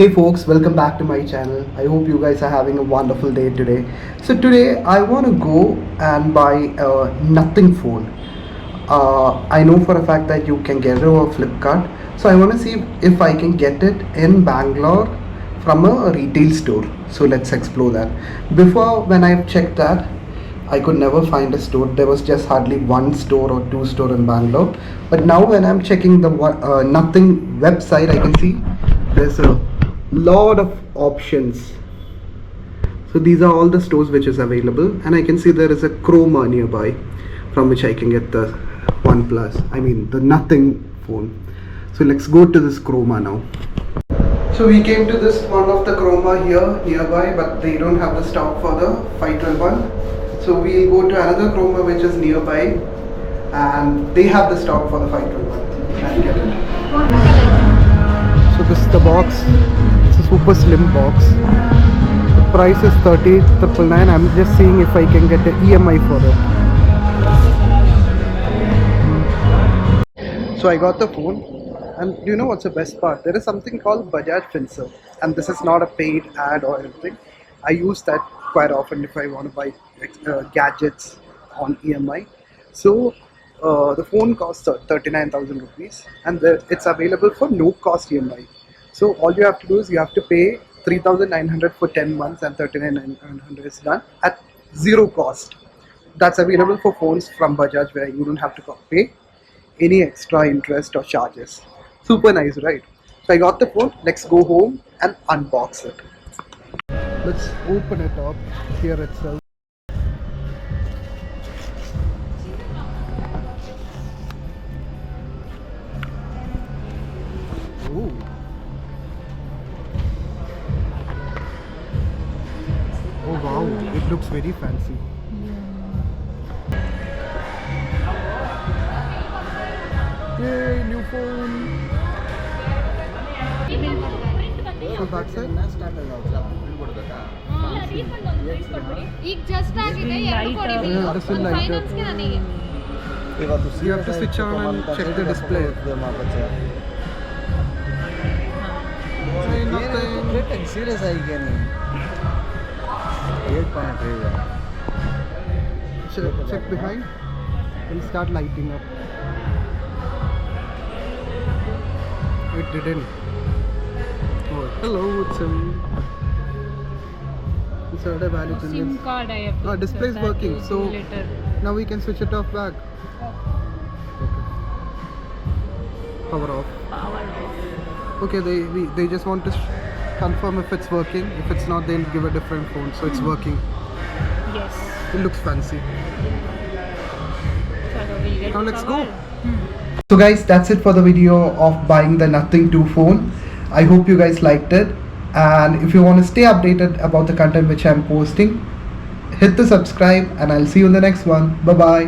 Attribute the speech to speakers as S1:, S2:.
S1: Hey folks, welcome back to my channel. I hope you guys are having a wonderful day today. So today I want to go and buy a nothing phone. I know for a fact that you can get it over Flipkart. So I want to see if I can get it in Bangalore from a retail store. So let's explore that. Before, when I've checked that, I could never find a store. There was just hardly one store or two store in Bangalore. But now when I'm checking the nothing website, I can see there's a lot of options. So these are all the stores which is available, and I can see there is a Chroma nearby from which I can get the the nothing phone. So let's go to this Chroma now. So we came to this one of the Chroma here nearby, but they don't have the stock for the 512 so we'll go to another Chroma which is nearby, and they have the stock for the 512 and get it. So this is the box. It's a super slim box. The price is 30,999. I'm just seeing if I can get the EMI for it. So I got the phone, and do you know what's the best part? There is something called Bajaj Finserv, and this is not a paid ad or anything. I use that quite often if I want to buy gadgets on EMI. So the phone costs 39,000 rupees, and it's available for no cost EMI. So all you have to do is you have to pay 3,900 for 10 months, and 39,900 is done at zero cost. That's available for phones from Bajaj where you don't have to pay any extra interest or charges. Super nice, right? So I got the phone. Let's go home and unbox it. Let's open it up here itself. Ooh. Oh wow, it looks very fancy. Yay, new phone. So that's it.
S2: ಈಗ just ಆಗಿದೆ ಎರಡು ಕೊಡಿಬಿಟ್ಟು finance ಗೆ ನನಗೆ
S1: You have to switch on and check the display.
S3: Serious again. 8.3.
S1: Check behind. It'll start lighting up. It didn't. Oh, hello, it's insert a value to
S2: SIM
S1: this.
S2: card I have to
S1: Display is working, so
S2: later.
S1: now we can switch it off back. Okay. Power off.
S2: Power
S1: Okay, they just want to confirm if it's working. If it's not, they'll give a different phone. So it's working.
S2: Yes.
S1: It looks fancy.
S2: So we'll get
S1: Now let's
S2: power.
S1: go. So guys, that's it for the video of buying the Nothing 2 phone. I hope you guys liked it, and if you want to stay updated about the content which I'm posting, hit the subscribe, and I'll see you in the next one. Bye bye.